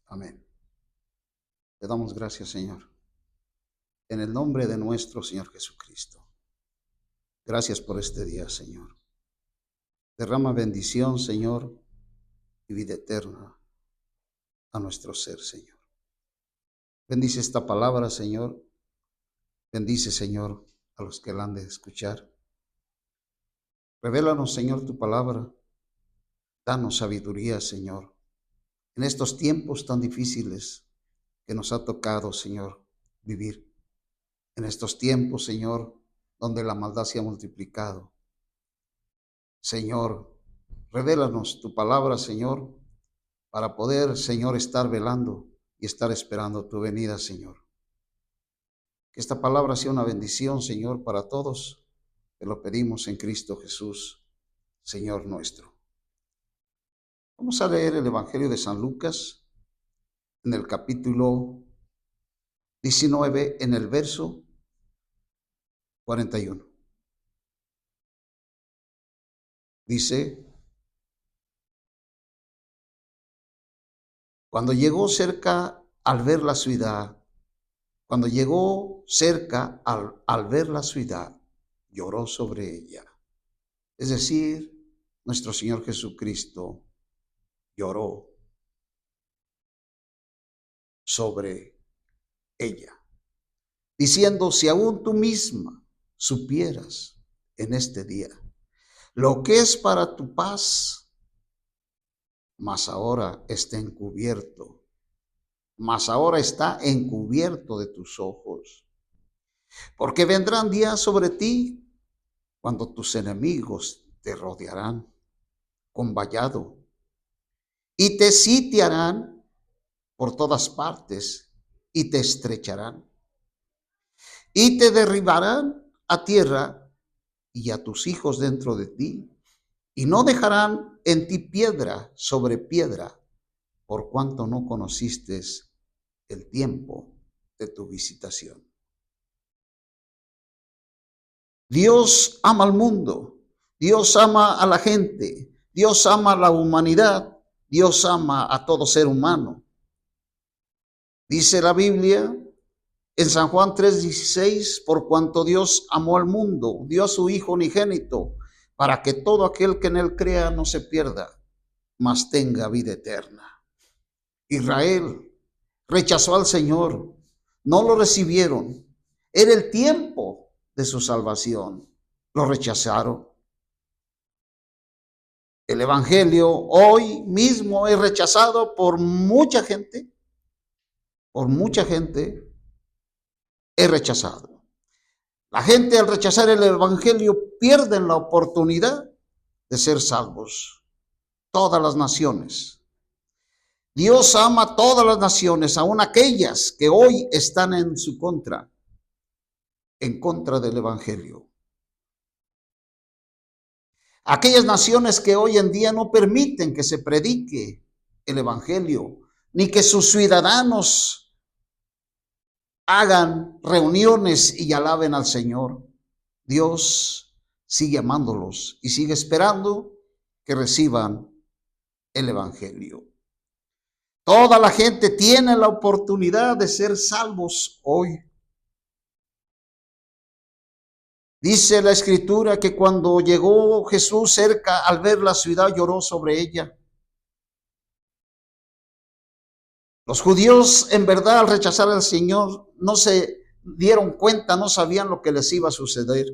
Amén. Te damos gracias, Señor, en el nombre de nuestro Señor Jesucristo. Gracias por este día, Señor. Derrama bendición, Señor, y vida eterna a nuestro ser, Señor. Bendice esta palabra, Señor. Bendice, Señor, a los que la han de escuchar. Revélanos, Señor, tu palabra. Danos sabiduría, Señor, en estos tiempos tan difíciles que nos ha tocado, Señor, vivir. En estos tiempos, Señor, donde la maldad se ha multiplicado. Señor, revélanos tu palabra, Señor, para poder, Señor, estar velando y estar esperando tu venida, Señor. Que esta palabra sea una bendición, Señor, para todos. Te lo pedimos en Cristo Jesús, Señor nuestro. Vamos a leer el Evangelio de San Lucas en el capítulo 19, en el verso 41. Dice: cuando llegó cerca al ver la ciudad, al ver la ciudad, lloró sobre ella. Es decir, nuestro Señor Jesucristo lloró sobre ella, diciendo: si aún tú misma supieras en este día lo que es para tu paz, mas ahora está encubierto de tus ojos. Porque vendrán días sobre ti cuando tus enemigos te rodearán con vallado y te sitiarán por todas partes y te estrecharán y te derribarán a tierra y a tus hijos dentro de ti, y no dejarán en ti piedra sobre piedra, por cuanto no conociste el tiempo de tu visitación. Dios ama al mundo, Dios ama a la gente, Dios ama a la humanidad, Dios ama a todo ser humano. Dice la Biblia en San Juan 3:16: por cuanto Dios amó al mundo, dio a su Hijo unigénito, para que todo aquel que en él crea no se pierda, mas tenga vida eterna. Israel rechazó al Señor, no lo recibieron. Era el tiempo de su salvación, lo rechazaron. El Evangelio hoy mismo es rechazado por mucha gente, es rechazado. La gente, al rechazar el Evangelio, pierden la oportunidad de ser salvos. Todas las naciones. Dios ama a todas las naciones, aun aquellas que hoy están en su contra, en contra del Evangelio. Aquellas naciones que hoy en día no permiten que se predique el Evangelio, ni que sus ciudadanos hagan reuniones y alaben al Señor. Dios sigue amándolos y sigue esperando que reciban el Evangelio. Toda la gente tiene la oportunidad de ser salvos hoy. Dice la Escritura que cuando llegó Jesús cerca, al ver la ciudad, lloró sobre ella. Los judíos, en verdad, al rechazar al Señor, no se dieron cuenta, no sabían lo que les iba a suceder.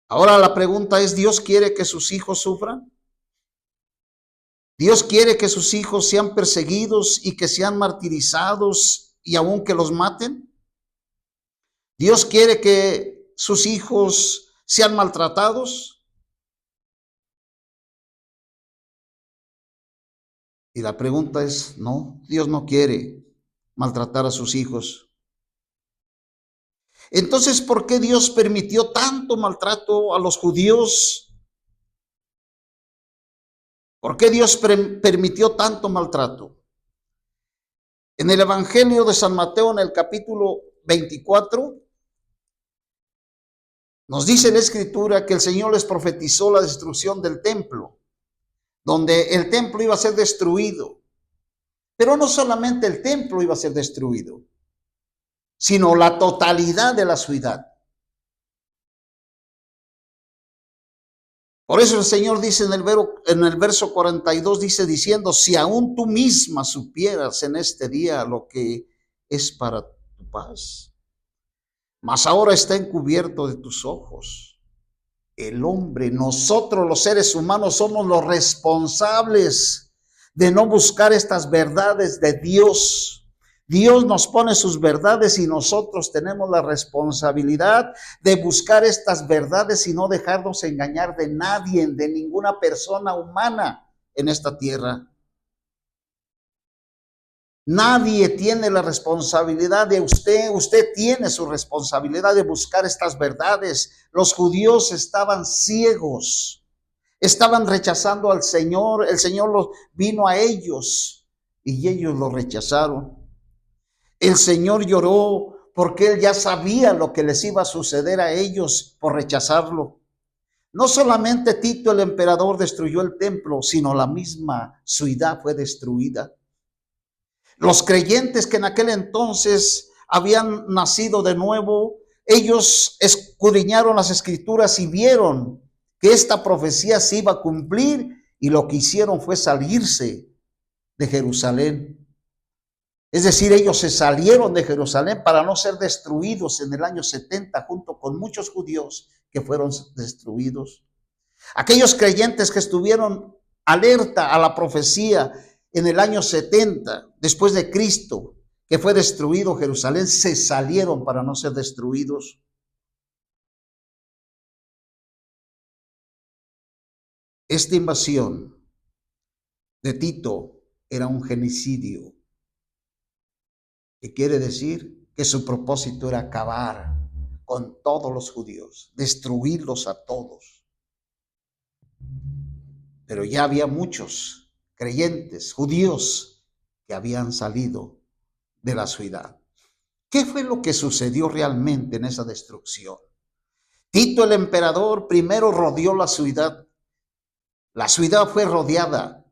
Ahora la pregunta es: ¿Dios quiere que sus hijos sufran? ¿Dios quiere que sus hijos sean perseguidos y que sean martirizados y aún que los maten? ¿Dios quiere que sus hijos sean maltratados? Y la pregunta es: no, Dios no quiere maltratar a sus hijos. Entonces, ¿por qué Dios permitió tanto maltrato a los judíos? ¿Por qué Dios permitió tanto maltrato? En el Evangelio de San Mateo, en el capítulo 24, nos dice la Escritura que el Señor les profetizó la destrucción del templo, donde el templo iba a ser destruido. Pero no solamente el templo iba a ser destruido, sino la totalidad de la ciudad. Por eso el Señor dice en el verso 42, dice diciendo, si aún tú misma supieras en este día lo que es para tu paz, mas ahora está encubierto de tus ojos. El hombre, nosotros los seres humanos somos los responsables de no buscar estas verdades de Dios. Dios nos pone sus verdades y nosotros tenemos la responsabilidad de buscar estas verdades y no dejarnos engañar de nadie, de ninguna persona humana en esta tierra. Nadie tiene la responsabilidad de usted. Usted tiene su responsabilidad de buscar estas verdades. Los judíos estaban ciegos, estaban rechazando al Señor. El Señor los vino a ellos y ellos lo rechazaron. El Señor lloró porque Él ya sabía lo que les iba a suceder a ellos por rechazarlo. No solamente Tito el emperador destruyó el templo, sino la misma ciudad fue destruida. Los creyentes que en aquel entonces habían nacido de nuevo, ellos escudriñaron las escrituras y vieron que esta profecía se iba a cumplir, y lo que hicieron fue salirse de Jerusalén. Es decir, ellos se salieron de Jerusalén para no ser destruidos en el año 70 junto con muchos judíos que fueron destruidos. Aquellos creyentes que estuvieron alerta a la profecía en el año 70 después de Cristo, que fue destruido Jerusalén, se salieron para no ser destruidos. Esta invasión de Tito era un genocidio, que quiere decir que su propósito era acabar con todos los judíos, destruirlos a todos. Pero ya había muchos creyentes judíos que habían salido de la ciudad. ¿Qué fue lo que sucedió realmente en esa destrucción? Tito el emperador primero rodeó la ciudad. La ciudad fue rodeada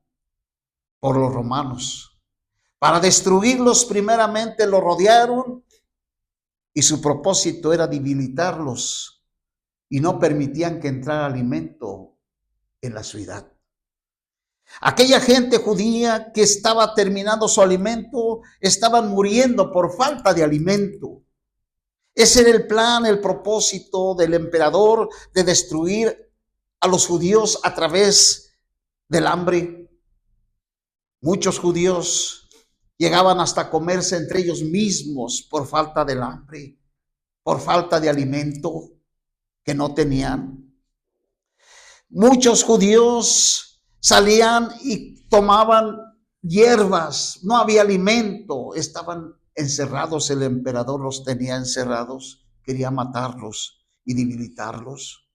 por los romanos. Para destruirlos, primeramente lo rodearon y su propósito era debilitarlos y no permitían que entrara alimento en la ciudad. Aquella gente judía que estaba terminando su alimento, estaban muriendo por falta de alimento. Ese era el plan, el propósito del emperador, de destruir a los judíos a través del hambre. Muchos judíos llegaban hasta comerse entre ellos mismos por falta del hambre, por falta de alimento que no tenían. Muchos judíos salían y tomaban hierbas, no había alimento, estaban encerrados, el emperador los tenía encerrados, quería matarlos y debilitarlos.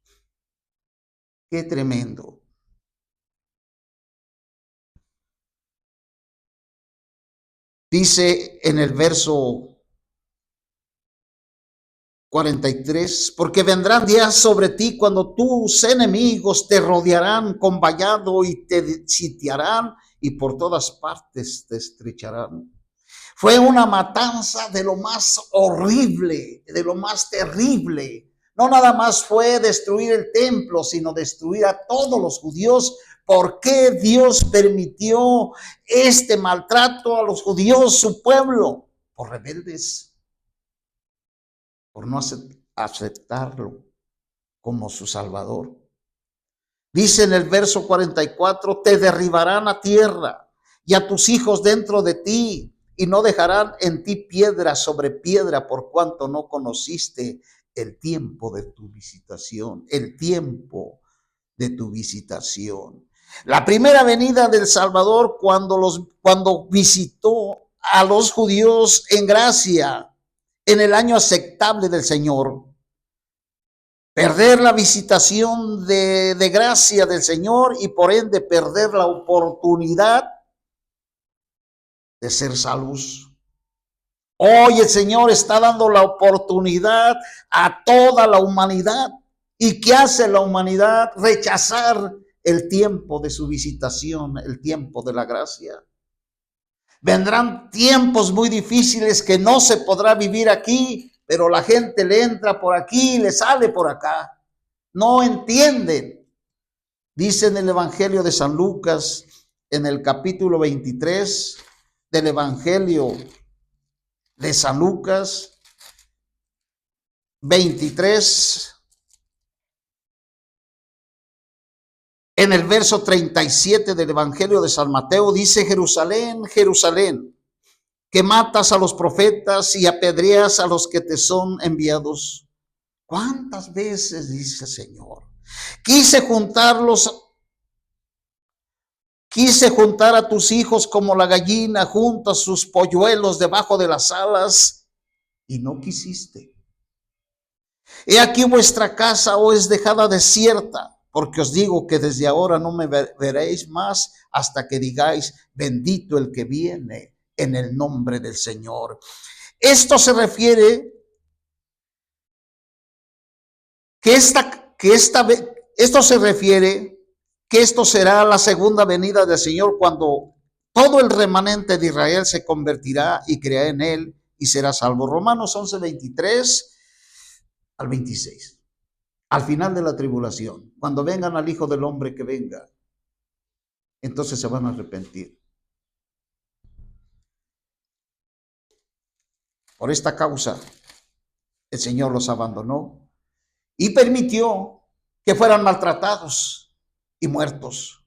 Qué tremendo. Dice en el verso 43, porque vendrán días sobre ti cuando tus enemigos te rodearán con vallado y te sitiarán y por todas partes te estrecharán. Fue una matanza de lo más horrible, de lo más terrible. No nada más fue destruir el templo, sino destruir a todos los judíos. ¿Por qué Dios permitió este maltrato a los judíos, su pueblo? Por rebeldes, por no aceptarlo como su Salvador. Dice en el verso 44, te derribarán a tierra y a tus hijos dentro de ti, y no dejarán en ti piedra sobre piedra, por cuanto no conociste el tiempo de tu visitación, el tiempo de tu visitación. La primera venida del Salvador, cuando visitó a los judíos en gracia, en el año aceptable del Señor, perder la visitación de gracia del Señor y por ende perder la oportunidad de ser salvos. Hoy el Señor está dando la oportunidad a toda la humanidad. ¿Y qué hace la humanidad? Rechazar el tiempo de su visitación, el tiempo de la gracia. Vendrán tiempos muy difíciles que no se podrá vivir aquí, pero la gente le entra por aquí y le sale por acá. No entienden. Dice en el Evangelio de San Lucas, en el capítulo 23 del Evangelio de San Lucas, 23, en el verso 37 del Evangelio de San Mateo, dice: Jerusalén, Jerusalén, que matas a los profetas y apedreas a los que te son enviados. ¿Cuántas veces, dice el Señor, quise juntar a tus hijos como la gallina junta sus polluelos debajo de las alas, y no quisiste? He aquí vuestra casa os es dejada desierta, porque os digo que desde ahora no me veréis más hasta que digáis: bendito el que viene en el nombre del Señor. Esto se refiere que esto será la segunda venida del Señor, cuando todo el remanente de Israel se convertirá y creerá en él y será salvo. Romanos 11, 23 al 26. Al final de la tribulación, cuando vengan al Hijo del Hombre, que venga, entonces se van a arrepentir. Por esta causa, el Señor los abandonó y permitió que fueran maltratados y muertos.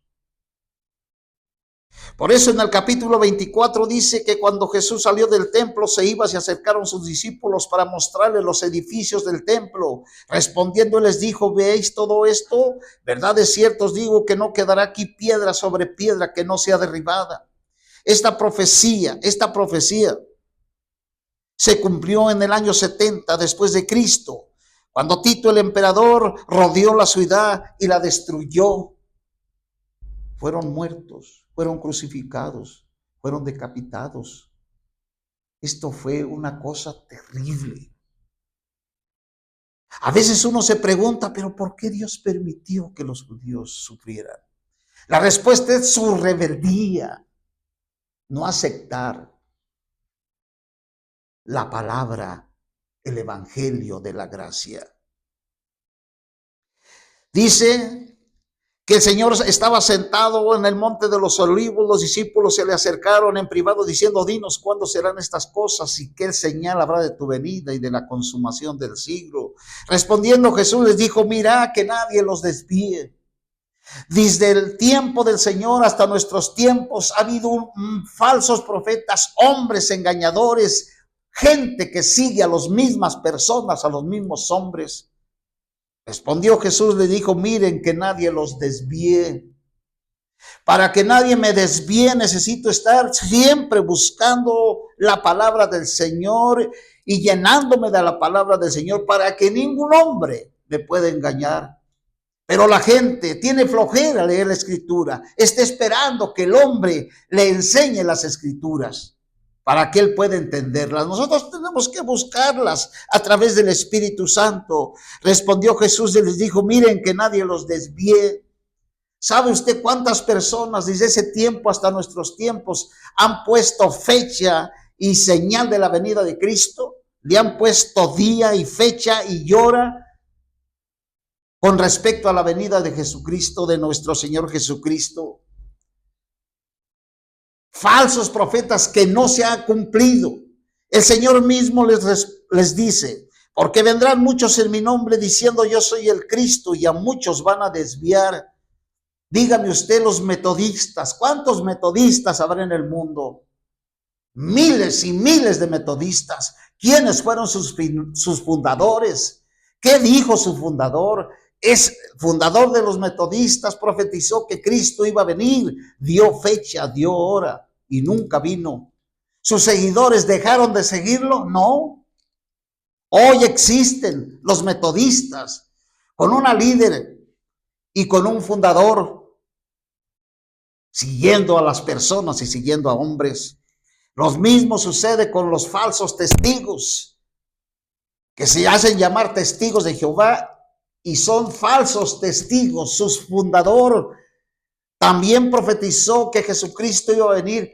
Por eso en el capítulo 24 dice que cuando Jesús salió del templo, se acercaron sus discípulos para mostrarle los edificios del templo. Respondiendo, les dijo: ¿veis todo esto? Verdad es cierto, os digo que no quedará aquí piedra sobre piedra que no sea derribada. Esta profecía se cumplió en el año 70 después de Cristo, cuando Tito el emperador rodeó la ciudad y la destruyó. Fueron muertos, fueron crucificados, fueron decapitados. Esto fue una cosa terrible. A veces uno se pregunta, ¿pero por qué Dios permitió que los judíos sufrieran? La respuesta es su rebeldía, no aceptar la palabra, el evangelio de la gracia. Dice que el Señor estaba sentado en el monte de los olivos. Los discípulos se le acercaron en privado diciendo: dinos cuándo serán estas cosas y qué señal habrá de tu venida y de la consumación del siglo. Respondiendo Jesús les dijo: mirad que nadie los desvíe. Desde el tiempo del Señor hasta nuestros tiempos ha habido falsos profetas, hombres engañadores, gente que sigue a las mismas personas, a los mismos hombres. Respondió Jesús, le dijo: miren que nadie los desvíe. Para que nadie me desvíe, necesito estar siempre buscando la palabra del Señor y llenándome de la palabra del Señor, para que ningún hombre me pueda engañar. Pero la gente tiene flojera leer la Escritura, está esperando que el hombre le enseñe las Escrituras para que él pueda entenderlas. Nosotros tenemos que buscarlas a través del Espíritu Santo. Respondió Jesús y les dijo: miren que nadie los desvíe. ¿Sabe usted cuántas personas desde ese tiempo hasta nuestros tiempos han puesto fecha y señal de la venida de Cristo? Le han puesto día y fecha y hora con respecto a la venida de Jesucristo, de nuestro Señor Jesucristo. Falsos profetas que no se ha cumplido. El Señor mismo les dice: porque vendrán muchos en mi nombre diciendo yo soy el Cristo, y a muchos van a desviar. Dígame usted, los metodistas, ¿cuántos metodistas habrá en el mundo? Miles y miles de metodistas. ¿Quiénes fueron sus fundadores? ¿Qué dijo su fundador? Es fundador de los metodistas, profetizó que Cristo iba a venir, dio fecha, dio hora y nunca vino. ¿Sus seguidores dejaron de seguirlo? No. Hoy existen los metodistas con una líder y con un fundador, siguiendo a las personas y siguiendo a hombres. Lo mismo sucede con los falsos testigos, que se hacen llamar testigos de Jehová y son falsos testigos. Su fundador también profetizó que Jesucristo iba a venir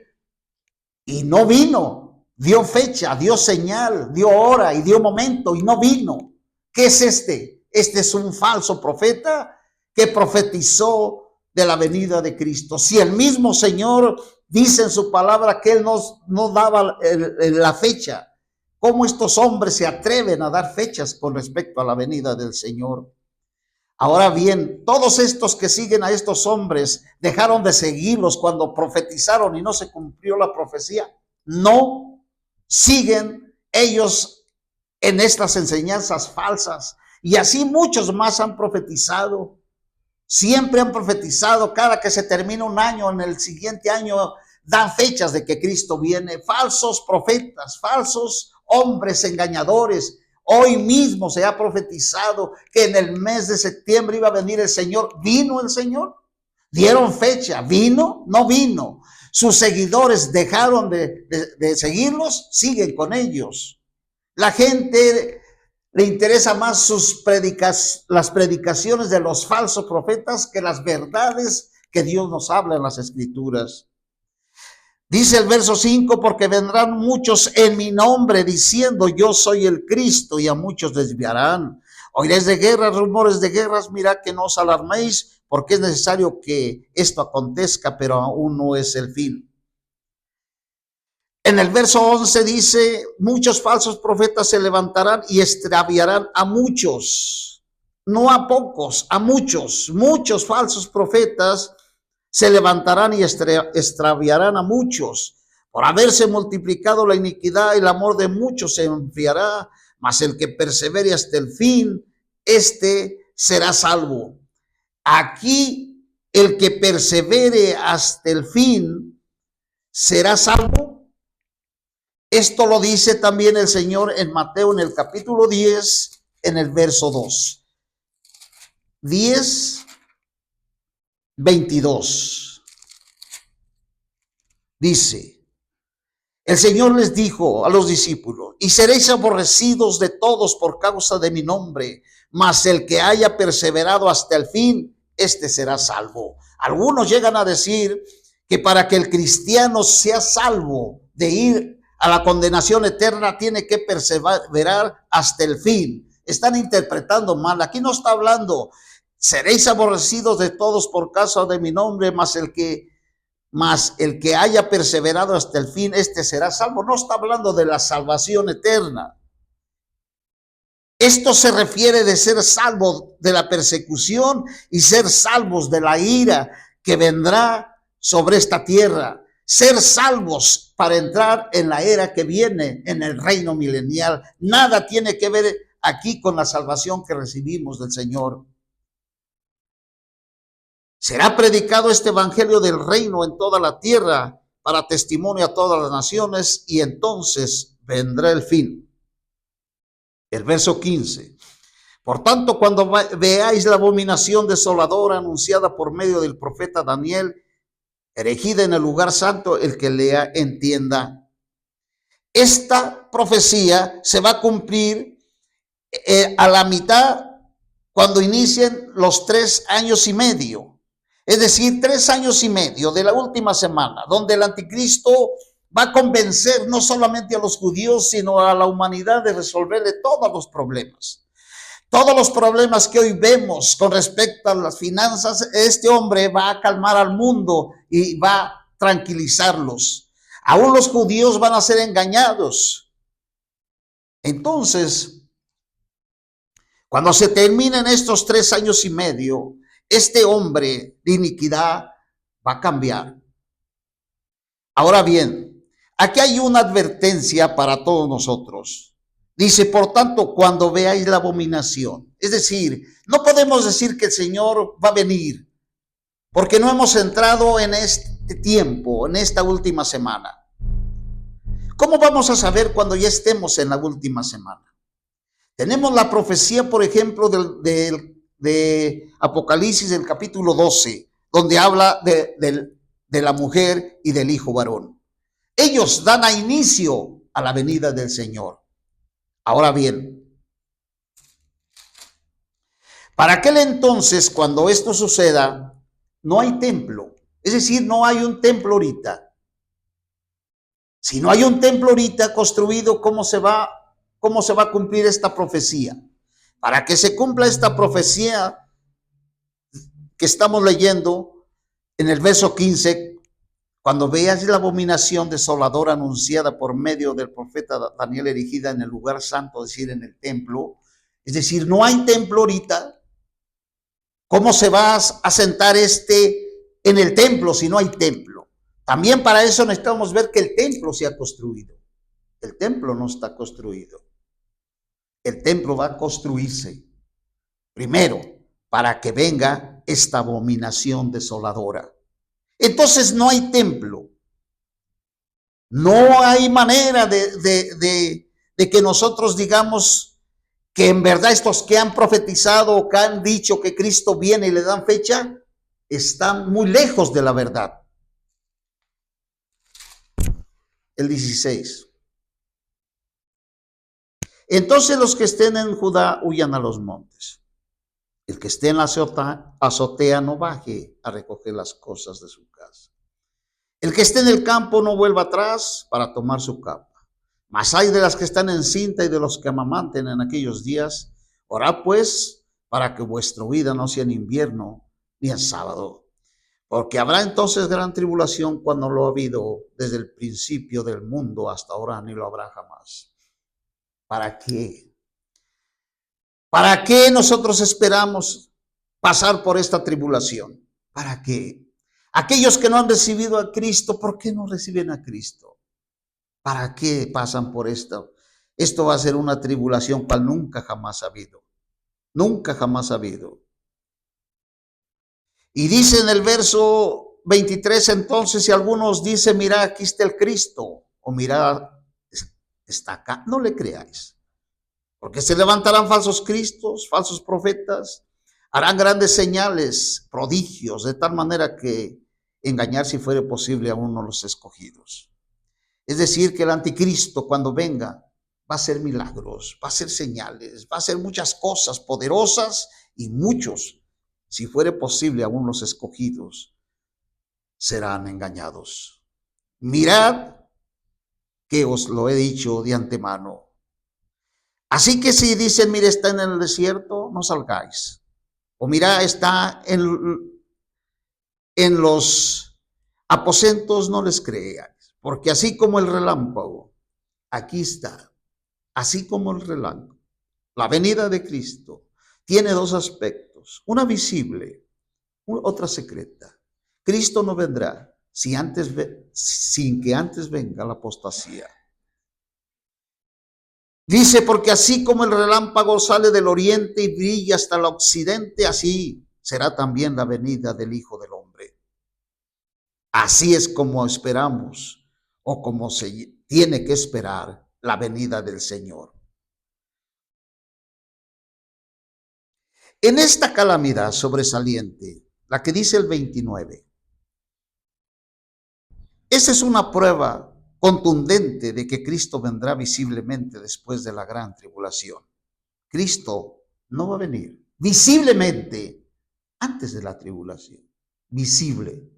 y no vino. Dio fecha, dio señal, dio hora y dio momento y no vino. ¿Qué es este? Este es un falso profeta que profetizó de la venida de Cristo. Si el mismo Señor dice en su palabra que Él no daba la fecha, ¿cómo estos hombres se atreven a dar fechas con respecto a la venida del Señor? Ahora bien, todos estos que siguen a estos hombres dejaron de seguirlos cuando profetizaron y no se cumplió la profecía. No siguen ellos en estas enseñanzas falsas. Y así muchos más han profetizado. Siempre han profetizado. Cada que se termina un año, en el siguiente año dan fechas de que Cristo viene. Falsos profetas, falsos hombres engañadores. Hoy mismo se ha profetizado que en el mes de septiembre iba a venir el Señor. ¿Vino el Señor? ¿Dieron fecha? ¿Vino? No vino. Sus seguidores dejaron de seguirlos, siguen con ellos. La gente le interesa más las predicaciones de los falsos profetas que las verdades que Dios nos habla en las Escrituras. Dice el verso 5, porque vendrán muchos en mi nombre diciendo yo soy el Cristo, y a muchos desviarán. Oiréis de guerras, rumores de guerras, mirad que no os alarméis, porque es necesario que esto acontezca, pero aún no es el fin. En el verso 11 dice, muchos falsos profetas se levantarán y extraviarán a muchos, no a pocos, a muchos falsos profetas se levantarán y extraviarán a muchos. Por haberse multiplicado la iniquidad, el amor de muchos se enfriará, mas el que persevere hasta el fin, este será salvo. Aquí, el que persevere hasta el fin será salvo. Esto lo dice también el Señor en Mateo, en el capítulo 10, en el verso 2. 10, 22. Dice, el Señor les dijo a los discípulos, y seréis aborrecidos de todos por causa de mi nombre, mas el que haya perseverado hasta el fin, este será salvo. Algunos llegan a decir que para que el cristiano sea salvo de ir a la condenación eterna, tiene que perseverar hasta el fin. Están interpretando mal. Aquí no está hablando, seréis aborrecidos de todos por causa de mi nombre, mas el que haya perseverado hasta el fin, este será salvo. No está hablando de la salvación eterna. Esto se refiere de ser salvo de la persecución y ser salvos de la ira que vendrá sobre esta tierra. Ser salvos para entrar en la era que viene, en el reino milenial. Nada tiene que ver aquí con la salvación que recibimos del Señor. Será predicado este evangelio del reino en toda la tierra para testimonio a todas las naciones, y entonces vendrá el fin. El verso 15. Por tanto, cuando veáis la abominación desoladora anunciada por medio del profeta Daniel, erigida en el lugar santo, el que lea entienda. Esta profecía se va a cumplir a la mitad cuando inicien los 3 años y medio. Es decir, 3 años y medio de la última semana, donde el anticristo va a convencer no solamente a los judíos, sino a la humanidad de resolverle todos los problemas. Todos los problemas que hoy vemos con respecto a las finanzas, este hombre va a calmar al mundo y va a tranquilizarlos. Aún los judíos van a ser engañados. Entonces, cuando se terminen estos 3 años y medio, este hombre de iniquidad va a cambiar. Ahora bien, aquí hay una advertencia para todos nosotros. Dice, por tanto, cuando veáis la abominación. Es decir, no podemos decir que el Señor va a venir, porque no hemos entrado en este tiempo, en esta última semana. ¿Cómo vamos a saber cuando ya estemos en la última semana? Tenemos la profecía, por ejemplo, de Apocalipsis, del capítulo 12, donde habla de la mujer y del hijo varón. Ellos dan a inicio a la venida del Señor. Ahora bien, para aquel entonces, cuando esto suceda, no hay templo. Es decir, no hay un templo ahorita. Si no hay un templo ahorita construido, ¿cómo se va a cumplir esta profecía? Para que se cumpla esta profecía que estamos leyendo en el verso 15, cuando veas la abominación desoladora anunciada por medio del profeta Daniel erigida en el lugar santo, es decir, en el templo, es decir, no hay templo ahorita. ¿Cómo se va a sentar en el templo si no hay templo? También para eso necesitamos ver que el templo se ha construido. El templo no está construido. El templo va a construirse primero para que venga esta abominación desoladora. Entonces no hay templo. No hay manera de que nosotros digamos que en verdad estos que han profetizado o que han dicho que Cristo viene y le dan fecha, están muy lejos de la verdad. El 16. Entonces los que estén en Judá huyan a los montes. El que esté en la azotea no baje a recoger las cosas de su casa. El que esté en el campo no vuelva atrás para tomar su capa. Mas hay de las que están en cinta y de los que amamanten en aquellos días. Orad pues para que vuestra vida no sea en invierno ni en sábado. Porque habrá entonces gran tribulación cuando lo ha habido desde el principio del mundo hasta ahora, ni lo habrá jamás. ¿Para qué? ¿Para qué nosotros esperamos pasar por esta tribulación? ¿Para qué? Aquellos que no han recibido a Cristo, ¿por qué no reciben a Cristo? ¿Para qué pasan por esto? Esto va a ser una tribulación cual nunca jamás ha habido. Nunca jamás ha habido. Y dice en el verso 23, entonces, si algunos dicen, mira, aquí está el Cristo, o mira, está acá, no le creáis. Porque se levantarán falsos cristos, falsos profetas, harán grandes señales, prodigios, de tal manera que engañar, si fuere posible, a uno de los escogidos. Es decir, que el anticristo cuando venga va a hacer milagros, va a hacer señales, va a hacer muchas cosas poderosas y muchos, si fuere posible, aún los escogidos serán engañados. Mirad que os lo he dicho de antemano. Así que si dicen, mire, está en el desierto, no salgáis. O mira, está en los aposentos, no les creáis. Porque así como el relámpago, aquí está, así como el relámpago, la venida de Cristo tiene dos aspectos, una visible, otra secreta. Cristo no vendrá sin que antes venga la apostasía. Dice, porque así como el relámpago sale del oriente y brilla hasta el occidente, así será también la venida del Hijo del Hombre. Así es como esperamos, o como se tiene que esperar la venida del Señor. En esta calamidad sobresaliente, la que dice el 29, esa es una prueba contundente de que Cristo vendrá visiblemente después de la gran tribulación. Cristo no va a venir visiblemente antes de la tribulación, visible.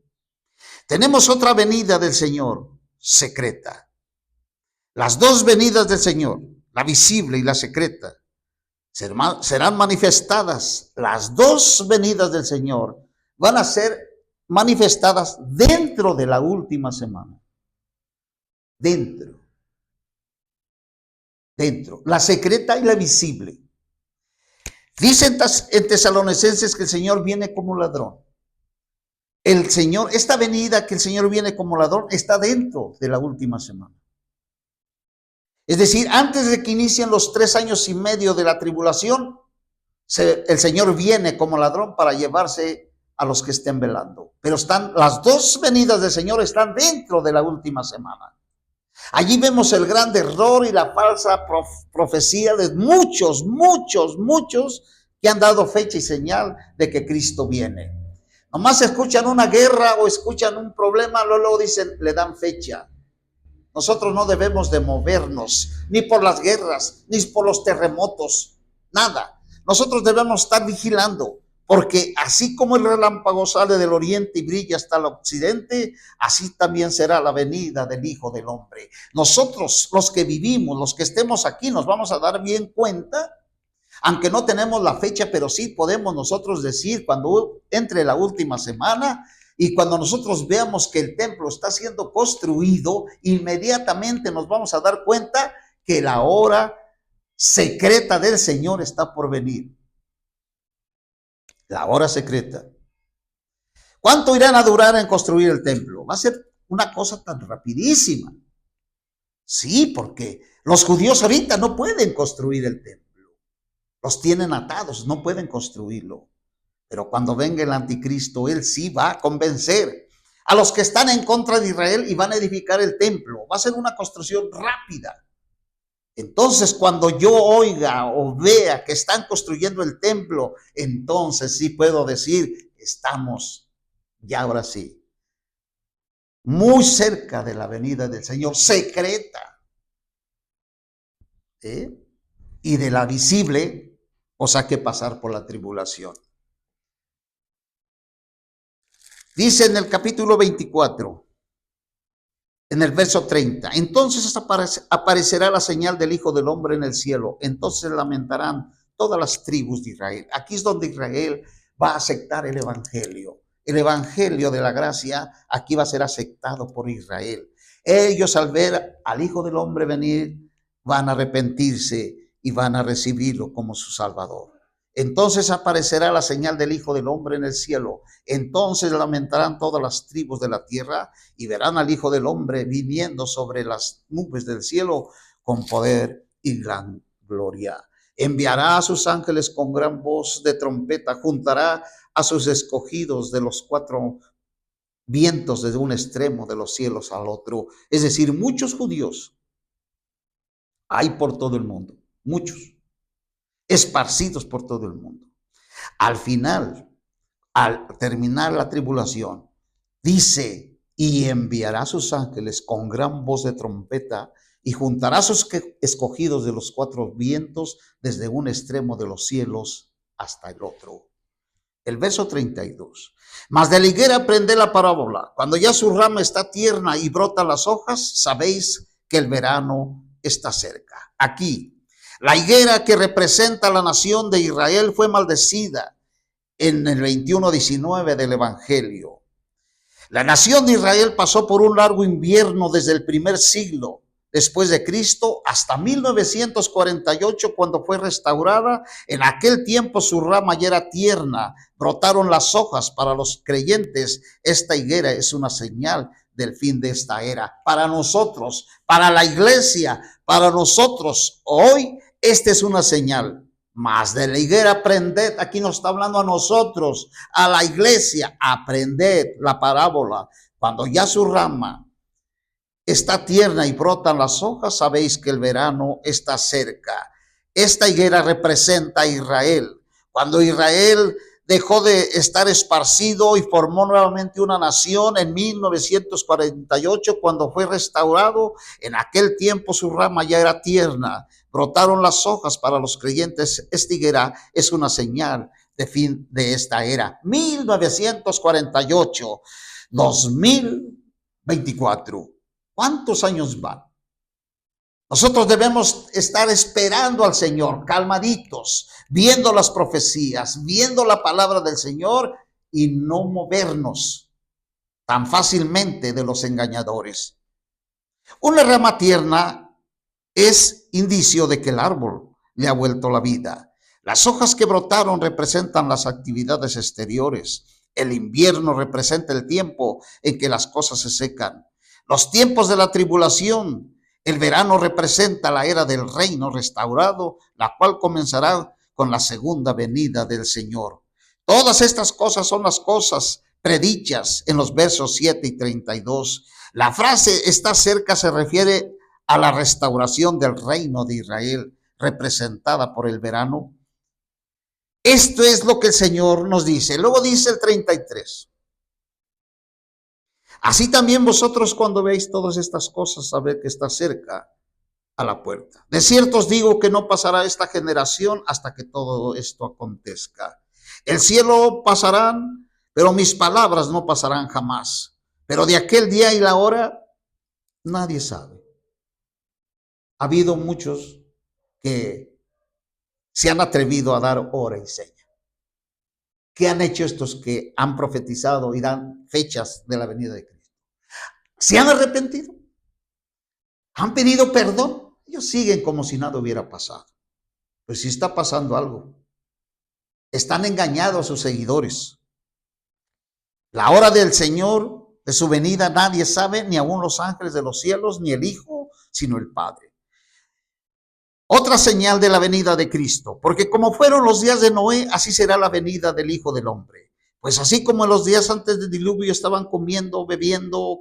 Tenemos otra venida del Señor secreta. Las dos venidas del Señor, la visible y la secreta, serán manifestadas. Las dos venidas del Señor van a ser manifestadas dentro de la última semana. Dentro. La secreta y la visible. Dicen en Tesalonicenses que el Señor viene como ladrón. El Señor, esta venida que el Señor viene como ladrón, está dentro de la última semana. Es decir, antes de que inicien los 3 años y medio de la tribulación, el Señor viene como ladrón para llevarse a los que estén velando. Pero las dos venidas del Señor están dentro de la última semana. Allí vemos el gran error y la falsa profecía de muchos que han dado fecha y señal de que Cristo viene. Nomás escuchan una guerra o escuchan un problema, luego dicen, le dan fecha. Nosotros no debemos de movernos, ni por las guerras, ni por los terremotos, nada. Nosotros debemos estar vigilando, Porque así como el relámpago sale del oriente y brilla hasta el occidente, así también será la venida del Hijo del Hombre. Nosotros, los que vivimos, los que estemos aquí, nos vamos a dar bien cuenta, aunque no tenemos la fecha, pero sí podemos nosotros decir cuando entre la última semana y cuando nosotros veamos que el templo está siendo construido, inmediatamente nos vamos a dar cuenta que la hora secreta del Señor está por venir. La hora secreta. ¿Cuánto irán a durar en construir el templo? Va a ser una cosa tan rapidísima. Sí, porque los judíos ahorita no pueden construir el templo. Los tienen atados, no pueden construirlo. Pero cuando venga el anticristo, él sí va a convencer a los que están en contra de Israel y van a edificar el templo. Va a ser una construcción rápida. Entonces, cuando yo oiga o vea que están construyendo el templo, entonces sí puedo decir, estamos ya ahora sí, muy cerca de la venida del Señor, secreta, ¿eh? Y de la visible, o sea que pasar por la tribulación. Dice en el capítulo 24, en el verso 30, entonces aparecerá la señal del Hijo del Hombre en el cielo, entonces lamentarán todas las tribus de Israel. Aquí es donde Israel va a aceptar el evangelio. El evangelio de la gracia aquí va a ser aceptado por Israel. Ellos al ver al Hijo del Hombre venir van a arrepentirse y van a recibirlo como su Salvador. Entonces aparecerá la señal del Hijo del Hombre en el cielo. Entonces lamentarán todas las tribus de la tierra y verán al Hijo del Hombre viniendo sobre las nubes del cielo con poder y gran gloria. Enviará a sus ángeles con gran voz de trompeta, juntará a sus escogidos de los cuatro vientos desde un extremo de los cielos al otro. Es decir, muchos judíos hay por todo el mundo, muchos, esparcidos por todo el mundo. Al final, al terminar la tribulación, dice, y enviará a sus ángeles con gran voz de trompeta y juntará a sus escogidos de los cuatro vientos desde un extremo de los cielos hasta el otro. El verso 32. Mas de la higuera aprended la parábola. Cuando ya su rama está tierna y brotan las hojas, sabéis que el verano está cerca. Aquí, la higuera que representa a la nación de Israel fue maldecida en el 21:19 del Evangelio. La nación de Israel pasó por un largo invierno desde el primer siglo después de Cristo hasta 1948, cuando fue restaurada. En aquel tiempo su rama ya era tierna, brotaron las hojas. Para los creyentes, esta higuera es una señal del fin de esta era. Para nosotros, para la iglesia, para nosotros, hoy, esta es una señal. Mas de la higuera aprended, aquí nos está hablando a nosotros, a la iglesia, aprended la parábola. Cuando ya su rama está tierna y brotan las hojas, sabéis que el verano está cerca. Esta higuera representa a Israel. Cuando Israel dejó de estar esparcido y formó nuevamente una nación en 1948, cuando fue restaurado, en aquel tiempo su rama ya era tierna, brotaron las hojas. Para los creyentes, esta higuera es una señal de fin de esta era. 1948, 2024. ¿Cuántos años van? Nosotros debemos estar esperando al Señor, calmaditos, viendo las profecías, viendo la palabra del Señor y no movernos tan fácilmente de los engañadores. Una rama tierna es indicio de que el árbol le ha vuelto la vida. Las hojas que brotaron representan las actividades exteriores. El invierno representa el tiempo en que las cosas se secan. Los tiempos de la tribulación. El verano representa la era del reino restaurado, la cual comenzará con la segunda venida del Señor. Todas estas cosas son las cosas predichas en los versos 7 y 32. La frase está cerca se refiere a la restauración del reino de Israel, representada por el verano. Esto es lo que el Señor nos dice. Luego dice el 33. Así también vosotros, cuando veis todas estas cosas, sabed que está cerca a la puerta. De cierto os digo que no pasará esta generación hasta que todo esto acontezca. El cielo pasarán, pero mis palabras no pasarán jamás. Pero de aquel día y la hora, nadie sabe. Ha habido muchos que se han atrevido a dar hora y seña. ¿Qué han hecho estos que han profetizado y dan fechas de la venida de Cristo? ¿Se han arrepentido? ¿Han pedido perdón? Ellos siguen como si nada hubiera pasado. Pues si está pasando algo. Están engañados sus seguidores. La hora del Señor, de su venida, nadie sabe, ni aun los ángeles de los cielos, ni el Hijo, sino el Padre. Otra señal de la venida de Cristo, porque como fueron los días de Noé, así será la venida del Hijo del Hombre. Pues así como en los días antes del diluvio estaban comiendo, bebiendo,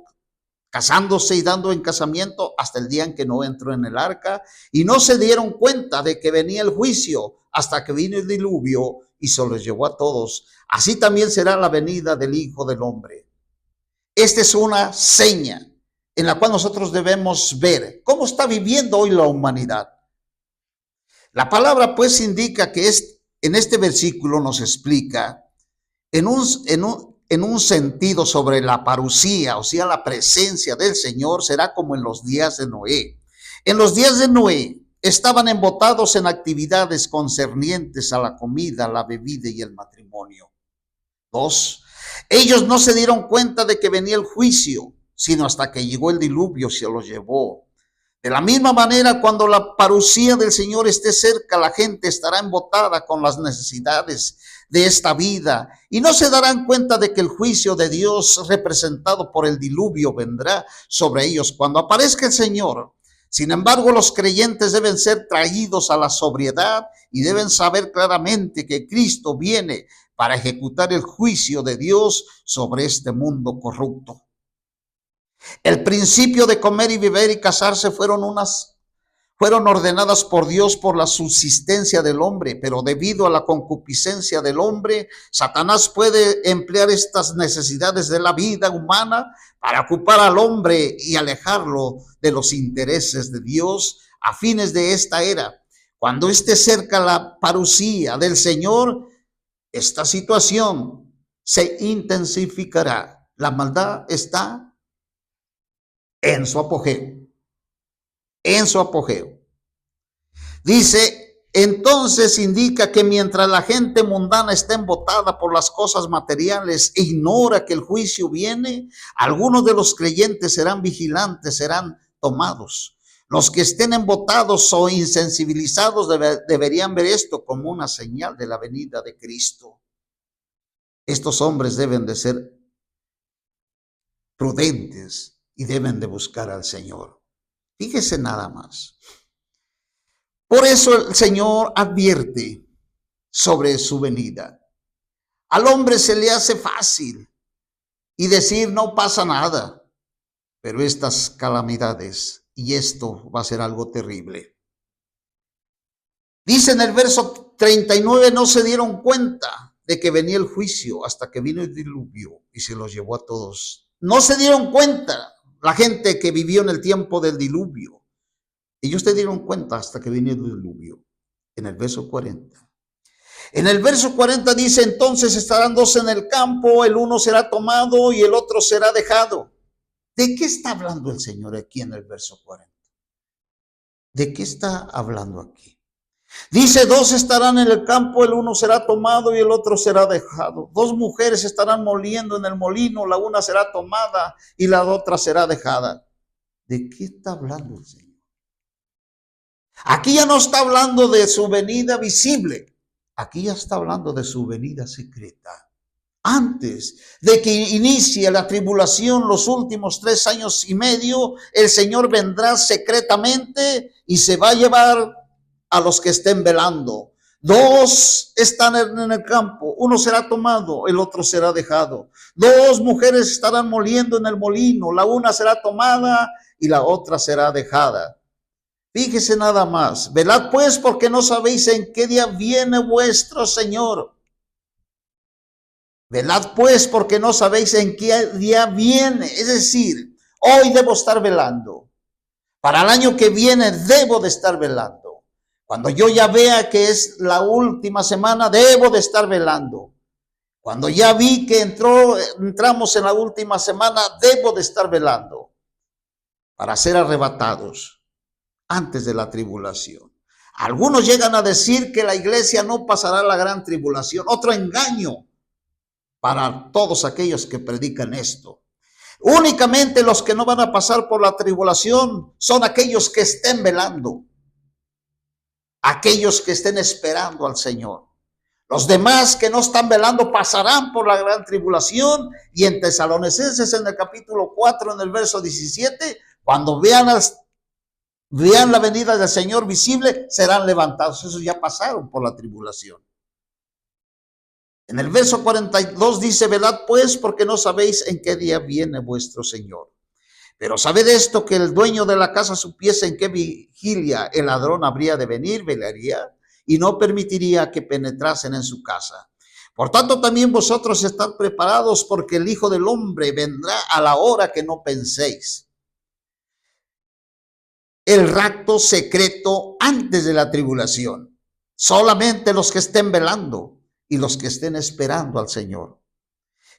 casándose y dando en casamiento hasta el día en que Noé entró en el arca y no se dieron cuenta de que venía el juicio hasta que vino el diluvio y se los llevó a todos. Así también será la venida del Hijo del Hombre. Esta es una seña en la cual nosotros debemos ver cómo está viviendo hoy la humanidad. La palabra pues indica que en este versículo nos explica en un sentido sobre la parusía, o sea, la presencia del Señor será como en los días de Noé. En los días de Noé estaban embotados en actividades concernientes a la comida, la bebida y el matrimonio. 2. Ellos no se dieron cuenta de que venía el juicio, sino hasta que llegó el diluvio se los llevó. De la misma manera, cuando la parusía del Señor esté cerca, la gente estará embotada con las necesidades de esta vida y no se darán cuenta de que el juicio de Dios representado por el diluvio vendrá sobre ellos cuando aparezca el Señor. Sin embargo, los creyentes deben ser traídos a la sobriedad y deben saber claramente que Cristo viene para ejecutar el juicio de Dios sobre este mundo corrupto. El principio de comer y beber y casarse fueron ordenadas por Dios por la subsistencia del hombre, pero debido a la concupiscencia del hombre, Satanás puede emplear estas necesidades de la vida humana para ocupar al hombre y alejarlo de los intereses de Dios a fines de esta era. Cuando esté cerca la parusía del Señor, esta situación se intensificará. La maldad está en su apogeo. En su apogeo. Dice, entonces indica que mientras la gente mundana está embotada por las cosas materiales e ignora que el juicio viene, algunos de los creyentes serán vigilantes, serán tomados. Los que estén embotados o insensibilizados deberían ver esto como una señal de la venida de Cristo. Estos hombres deben de ser prudentes y deben de buscar al Señor. Fíjese nada más. Por eso el Señor advierte sobre su venida. Al hombre se le hace fácil y decir no pasa nada, pero estas calamidades y esto va a ser algo terrible. Dice en el verso 39, no se dieron cuenta de que venía el juicio hasta que vino el diluvio y se los llevó a todos. No se dieron cuenta la gente que vivió en el tiempo del diluvio. Ellos se dieron cuenta hasta que vino el diluvio. En el verso 40. En el verso 40 dice, entonces estarán dos en el campo, el uno será tomado y el otro será dejado. ¿De qué está hablando el Señor aquí en el verso 40? ¿De qué está hablando aquí? Dice, dos estarán en el campo, el uno será tomado y el otro será dejado. Dos mujeres estarán moliendo en el molino, la una será tomada y la otra será dejada. ¿De qué está hablando el Señor? Aquí ya no está hablando de su venida visible. Aquí ya está hablando de su venida secreta. Antes de que inicie la tribulación, los últimos 3 años y medio, el Señor vendrá secretamente y se va a llevar a los que estén velando. Dos están en el campo, uno será tomado, el otro será dejado. Dos mujeres estarán moliendo en el molino, la una será tomada y la otra será dejada. Fíjese nada más, velad pues porque no sabéis en qué día viene vuestro Señor. Velad pues porque no sabéis en qué día viene. Es decir, hoy debo estar velando. Para el año que viene debo de estar velando. Cuando yo ya vea que es la última semana, debo de estar velando. Cuando ya vi que entramos en la última semana, debo de estar velando para ser arrebatados antes de la tribulación. Algunos llegan a decir que la iglesia no pasará la gran tribulación. Otro engaño para todos aquellos que predican esto. Únicamente los que no van a pasar por la tribulación son aquellos que estén velando, aquellos que estén esperando al Señor. Los demás que no están velando pasarán por la gran tribulación. Y en Tesalonicenses, en el capítulo 4, en el verso 17, cuando vean la venida del Señor visible, serán levantados. Esos ya pasaron por la tribulación. En el verso 42 dice: velad pues, porque no sabéis en qué día viene vuestro Señor. Pero sabed esto, que el dueño de la casa supiese en qué vigilia el ladrón habría de venir, velaría y no permitiría que penetrasen en su casa. Por tanto, también vosotros estad preparados, porque el Hijo del Hombre vendrá a la hora que no penséis. El rapto secreto antes de la tribulación. Solamente los que estén velando y los que estén esperando al Señor.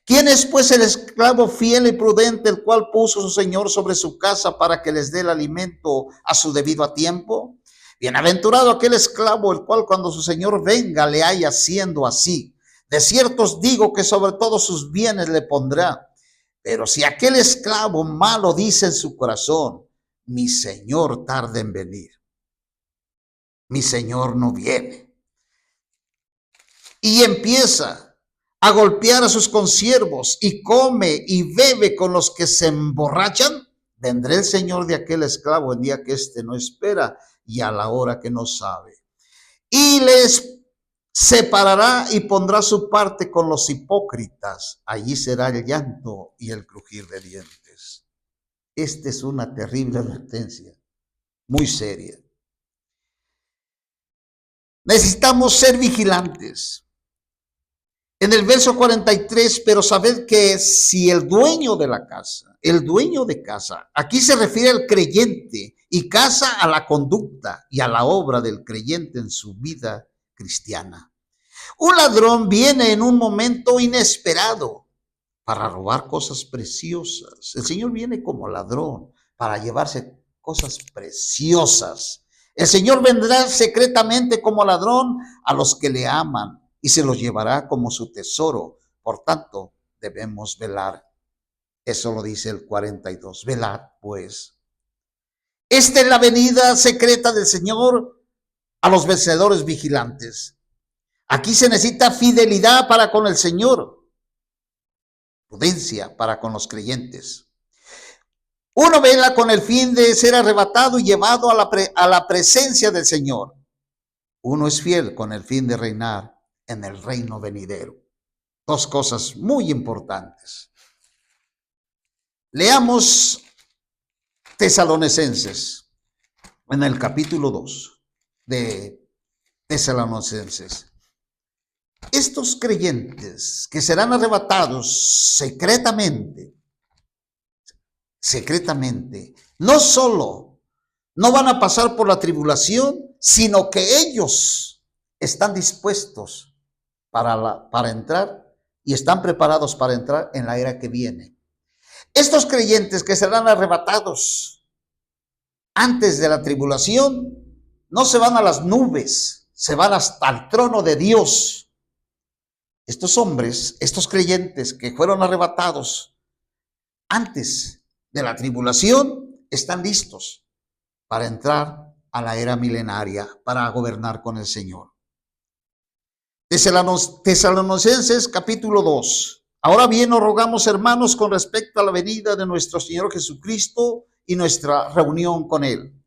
¿Quién es pues el esclavo fiel y prudente, el cual puso su Señor sobre su casa para que les dé el alimento a su debido tiempo? Bienaventurado aquel esclavo, el cual cuando su Señor venga le haya haciendo así. De cierto os digo que sobre todos sus bienes le pondrá. Pero si aquel esclavo malo dice en su corazón: mi Señor tarda en venir, mi Señor no viene, y empieza a golpear a sus consiervos y come y bebe con los que se emborrachan, vendrá el Señor de aquel esclavo en día que éste no espera y a la hora que no sabe, y les separará y pondrá su parte con los hipócritas. Allí será el llanto y el crujir de dientes. Esta es una terrible advertencia, muy seria. Necesitamos ser vigilantes. En el verso 43, pero sabed que si el dueño de la casa, el dueño de casa, aquí se refiere al creyente, y casa a la conducta y a la obra del creyente en su vida cristiana. Un ladrón viene en un momento inesperado para robar cosas preciosas. El Señor viene como ladrón para llevarse cosas preciosas. El Señor vendrá secretamente como ladrón a los que le aman y se los llevará como su tesoro. Por tanto, debemos velar. Eso lo dice el 42. Velad, pues. Esta es la venida secreta del Señor a los vencedores vigilantes. Aquí se necesita fidelidad para con el Señor, prudencia para con los creyentes. Uno vela con el fin de ser arrebatado y llevado a la presencia del Señor. Uno es fiel con el fin de reinar en el reino venidero. Dos cosas muy importantes. Leamos Tesalonicenses, en el capítulo 2 de Tesalonicenses. Estos creyentes que serán arrebatados secretamente, no solo no van a pasar por la tribulación, sino que ellos están dispuestos para entrar y están preparados para entrar en la era que viene. Estos creyentes que serán arrebatados antes de la tribulación no se van a las nubes, se van hasta el trono de Dios. Estos hombres, estos creyentes que fueron arrebatados antes de la tribulación, están listos para entrar a la era milenaria, para gobernar con el Señor. Tesalonicenses capítulo 2. Ahora bien, os rogamos, hermanos, con respecto a la venida de nuestro Señor Jesucristo y nuestra reunión con Él,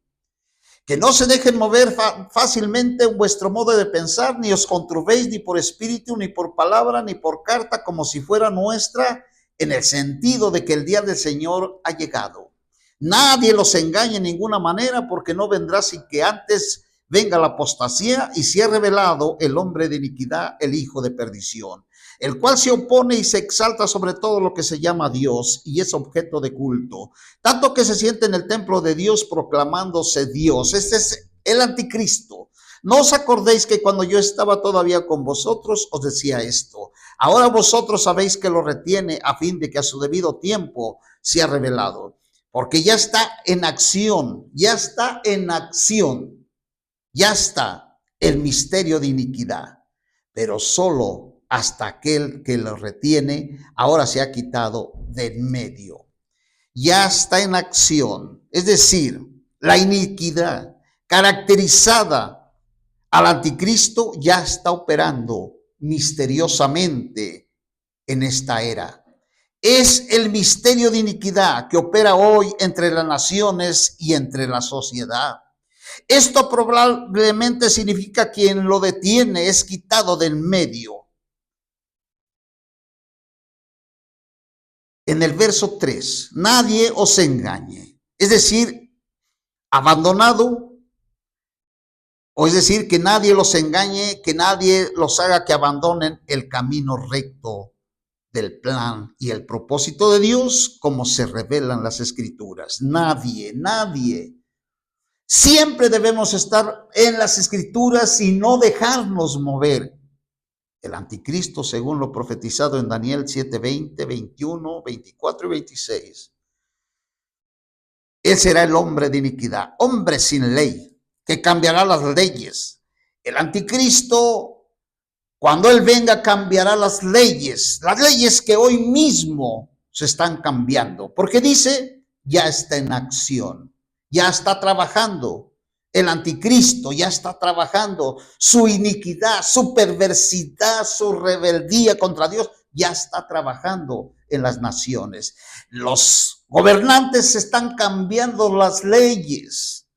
que no se dejen mover fácilmente en vuestro modo de pensar, ni os conturbéis ni por espíritu, ni por palabra, ni por carta, como si fuera nuestra, en el sentido de que el día del Señor ha llegado. Nadie los engañe en ninguna manera, porque no vendrá sin que antes venga la apostasía y sea revelado el hombre de iniquidad, el hijo de perdición, el cual se opone y se exalta sobre todo lo que se llama Dios y es objeto de culto, tanto que se siente en el templo de Dios proclamándose Dios. Este es el anticristo. No os acordéis que cuando yo estaba todavía con vosotros os decía esto. Ahora vosotros sabéis que lo retiene a fin de que a su debido tiempo sea revelado. Porque ya está en acción, ya está en acción, ya está el misterio de iniquidad. Pero solo hasta aquel que lo retiene ahora se ha quitado de en medio. Ya está en acción, es decir, la iniquidad caracterizada al anticristo ya está operando misteriosamente en esta era. Es el misterio de iniquidad que opera hoy entre las naciones y entre la sociedad. Esto probablemente significa que quien lo detiene es quitado del medio. En el verso 3, nadie os engañe. Es decir, abandonado. O es decir, que nadie los engañe, que nadie los haga que abandonen el camino recto del plan y el propósito de Dios, como se revelan las Escrituras. Nadie, nadie. Siempre debemos estar en las Escrituras y no dejarnos mover. El anticristo, según lo profetizado en Daniel 7:20, 21, 24 y 26. Él será el hombre de iniquidad, hombre sin ley, que cambiará las leyes. El anticristo, cuando él venga, cambiará las leyes que hoy mismo se están cambiando, porque dice, ya está en acción, ya está trabajando. El anticristo ya está trabajando. Su iniquidad, su perversidad, su rebeldía contra Dios ya está trabajando en las naciones. Los gobernantes están cambiando las leyes.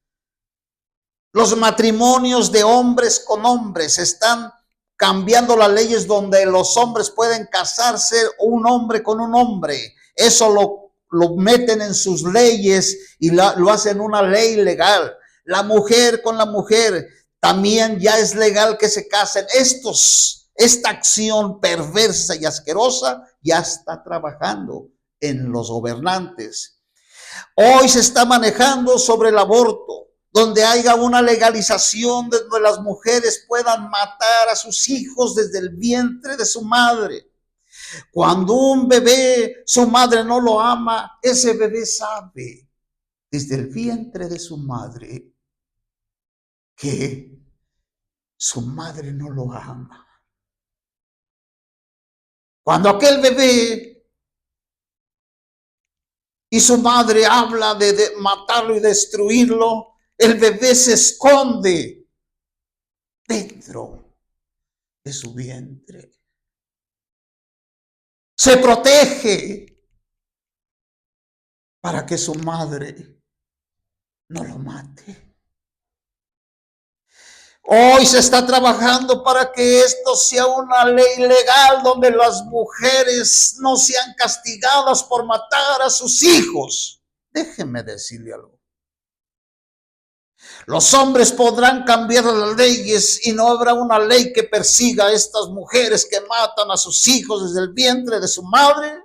Los matrimonios de hombres con hombres están cambiando las leyes donde los hombres pueden casarse un hombre con un hombre. Eso lo meten en sus leyes y lo hacen una ley legal. La mujer con la mujer también ya es legal que se casen. Esta acción perversa y asquerosa ya está trabajando en los gobernantes. Hoy se está manejando sobre el aborto, donde haya una legalización donde las mujeres puedan matar a sus hijos desde el vientre de su madre. Cuando un bebé, su madre no lo ama, ese bebé sabe desde el vientre de su madre que su madre no lo ama. Cuando aquel bebé y su madre habla de matarlo y destruirlo, el bebé se esconde dentro de su vientre. Se protege para que su madre no lo mate. Hoy se está trabajando para que esto sea una ley legal donde las mujeres no sean castigadas por matar a sus hijos. Déjeme decirle algo. Los hombres podrán cambiar las leyes y no habrá una ley que persiga a estas mujeres que matan a sus hijos desde el vientre de su madre.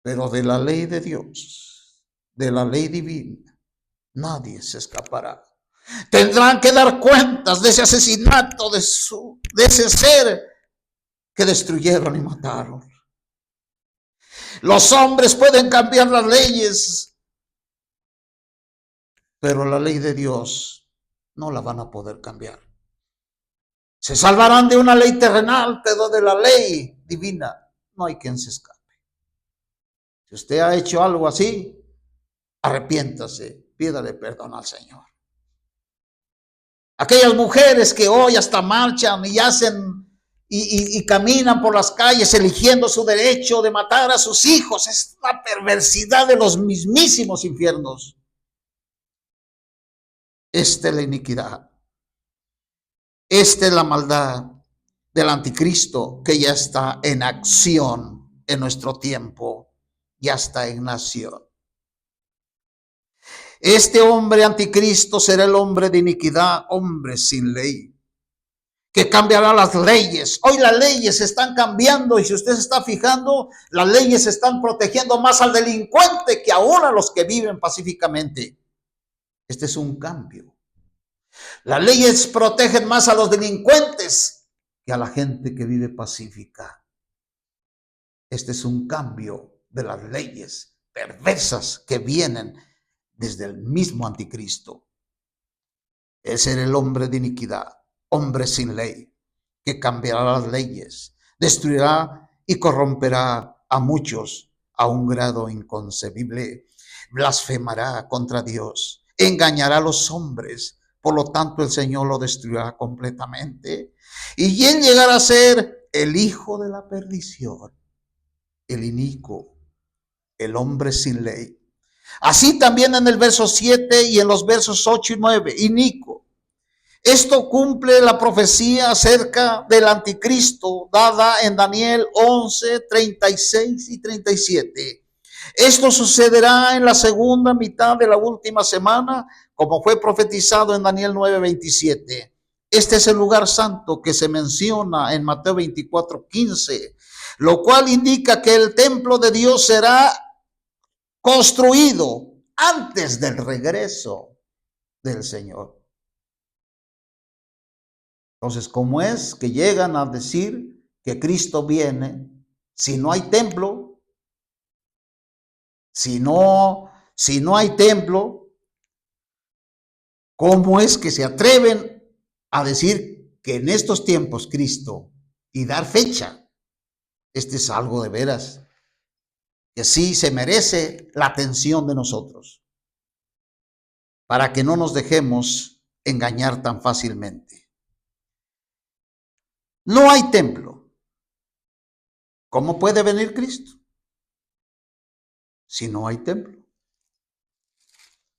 Pero de la ley de Dios, de la ley divina, nadie se escapará. Tendrán que dar cuentas de ese asesinato, de ese ser que destruyeron y mataron. Los hombres pueden cambiar las leyes, pero la ley de Dios no la van a poder cambiar. Se salvarán de una ley terrenal, pero de la ley divina no hay quien se escape. Si usted ha hecho algo así, arrepiéntase, pídale perdón al Señor. Aquellas mujeres que hoy hasta marchan y hacen y caminan por las calles eligiendo su derecho de matar a sus hijos, es la perversidad de los mismísimos infiernos. Esta es la iniquidad. Esta es la maldad del anticristo que ya está en acción en nuestro tiempo, ya está en acción. Este hombre anticristo será el hombre de iniquidad, hombre sin ley, que cambiará las leyes. Hoy las leyes se están cambiando y si usted se está fijando, las leyes están protegiendo más al delincuente que aún a los que viven pacíficamente. Este es un cambio. Las leyes protegen más a los delincuentes que a la gente que vive pacífica. Este es un cambio de las leyes perversas que vienen desde el mismo anticristo. Es ser el hombre de iniquidad, hombre sin ley, que cambiará las leyes, destruirá y corromperá a muchos a un grado inconcebible, blasfemará contra Dios, engañará a los hombres, por lo tanto el Señor lo destruirá completamente, y él llegará a ser el hijo de la perdición, el inicuo, el hombre sin ley. Así también en el verso 7 y en los versos 8 y 9, inicuo. Esto cumple la profecía acerca del anticristo dada en Daniel 11, 36 y 37. Esto sucederá en la segunda mitad de la última semana, como fue profetizado en Daniel 9, 27. Este es el lugar santo que se menciona en Mateo 24, 15, lo cual indica que el templo de Dios será construido antes del regreso del Señor. Entonces, ¿cómo es que llegan a decir que Cristo viene si no hay templo? Si no hay templo, ¿cómo es que se atreven a decir que en estos tiempos Cristo y dar fecha? Este es algo de veras que sí se merece la atención de nosotros, para que no nos dejemos engañar tan fácilmente. No hay templo. ¿Cómo puede venir Cristo si no hay templo?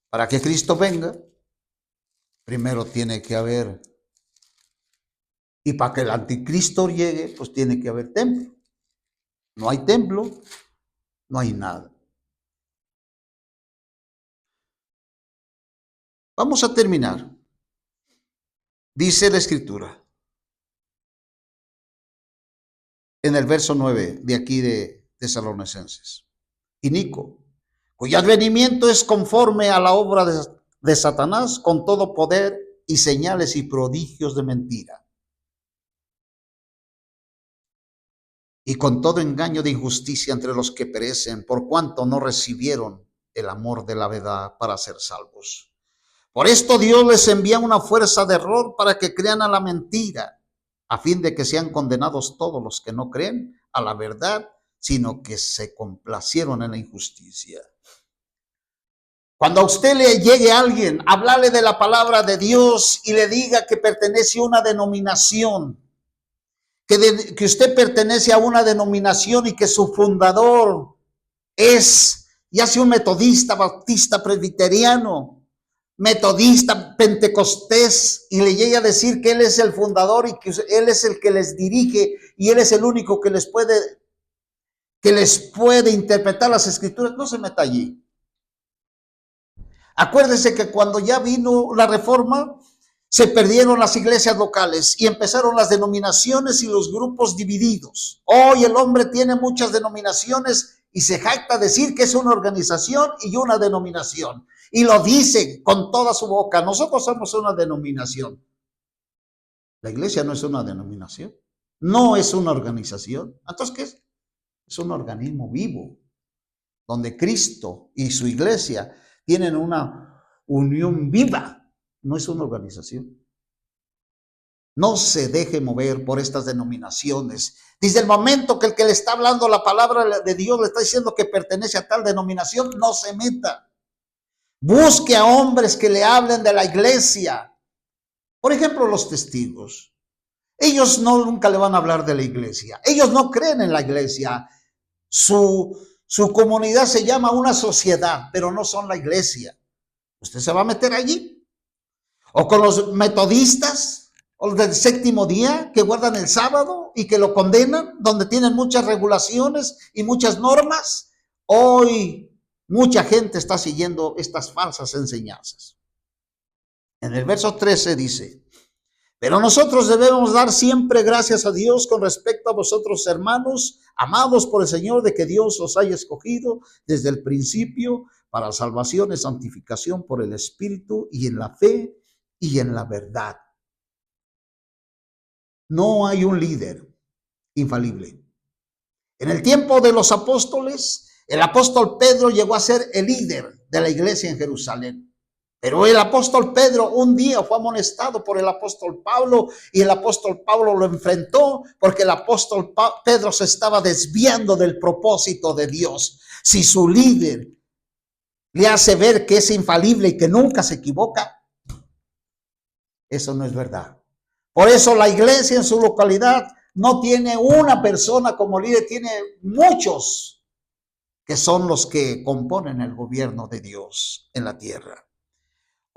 Para que Cristo venga, primero tiene que haber, y para que el anticristo llegue, pues tiene que haber templo. No hay templo, no hay nada. Vamos a terminar. Dice la Escritura, en el verso 9 de aquí de Tesalonicenses, inicuo, cuyo advenimiento es conforme a la obra de Satanás, con todo poder y señales y prodigios de mentira, y con todo engaño de injusticia entre los que perecen, por cuanto no recibieron el amor de la verdad para ser salvos. Por esto Dios les envía una fuerza de error para que crean a la mentira, a fin de que sean condenados todos los que no creen a la verdad, sino que se complacieron en la injusticia. Cuando a usted le llegue a alguien, hablarle de la palabra de Dios y le diga que pertenece a una denominación, que usted pertenece a una denominación y que su fundador es ya sea un metodista, bautista, presbiteriano, metodista, pentecostés, y le llegue a decir que él es el fundador y que él es el que les dirige y él es el único que les puede interpretar las escrituras, no se meta allí. Acuérdese que cuando ya vino la reforma, se perdieron las iglesias locales y empezaron las denominaciones y los grupos divididos. Hoy el hombre tiene muchas denominaciones y se jacta decir que es una organización y una denominación. Y lo dice con toda su boca. Nosotros somos una denominación. La iglesia no es una denominación. No es una organización. Entonces, ¿qué es? Es un organismo vivo, donde Cristo y su iglesia tienen una unión viva. No es una organización. No se deje mover por estas denominaciones. Desde el momento que el que le está hablando la palabra de Dios le está diciendo que pertenece a tal denominación, no se meta. Busque a hombres que le hablen de la iglesia. Por ejemplo, los testigos. Ellos nunca le van a hablar de la iglesia. Ellos no creen en la iglesia. Su comunidad se llama una sociedad, pero no son la iglesia. ¿Usted se va a meter allí? O con los metodistas, o los del séptimo día, que guardan el sábado y que lo condenan, donde tienen muchas regulaciones y muchas normas. Hoy mucha gente está siguiendo estas falsas enseñanzas. En el verso 13 dice, pero nosotros debemos dar siempre gracias a Dios con respecto a vosotros, hermanos, amados por el Señor, de que Dios os haya escogido desde el principio para salvación y santificación por el Espíritu y en la fe, y en la verdad. No hay un líder infalible. En el tiempo de los apóstoles, el apóstol Pedro llegó a ser el líder de la iglesia en Jerusalén. Pero el apóstol Pedro un día fue amonestado por el apóstol Pablo y el apóstol Pablo lo enfrentó porque el apóstol Pedro se estaba desviando del propósito de Dios. Si su líder le hace ver que es infalible y que nunca se equivoca, eso no es verdad. Por eso la iglesia en su localidad no tiene una persona como líder, tiene muchos que son los que componen el gobierno de Dios en la tierra.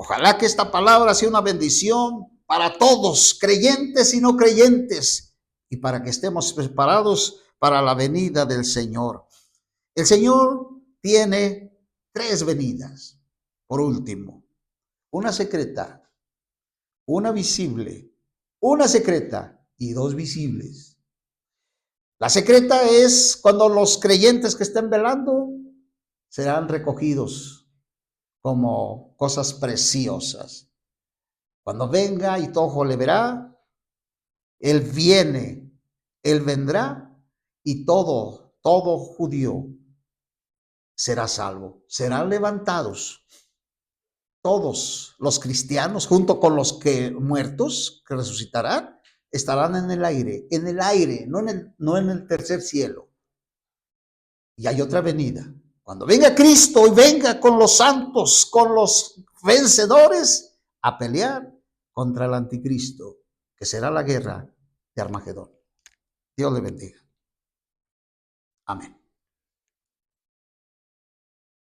Ojalá que esta palabra sea una bendición para todos, creyentes y no creyentes, y para que estemos preparados para la venida del Señor. El Señor tiene 3 venidas. Por último, una secreta, una visible, una secreta y 2 visibles. La secreta es cuando los creyentes que estén velando serán recogidos como cosas preciosas. Cuando venga y todo ojo le verá, Él viene, Él vendrá y todo judío será salvo. Serán levantados todos los cristianos junto con los que muertos que resucitarán, estarán en el aire, no en el tercer cielo. Y hay otra venida. Cuando venga Cristo y venga con los santos, con los vencedores, a pelear contra el anticristo, que será la guerra de Armagedón. Dios le bendiga. Amén.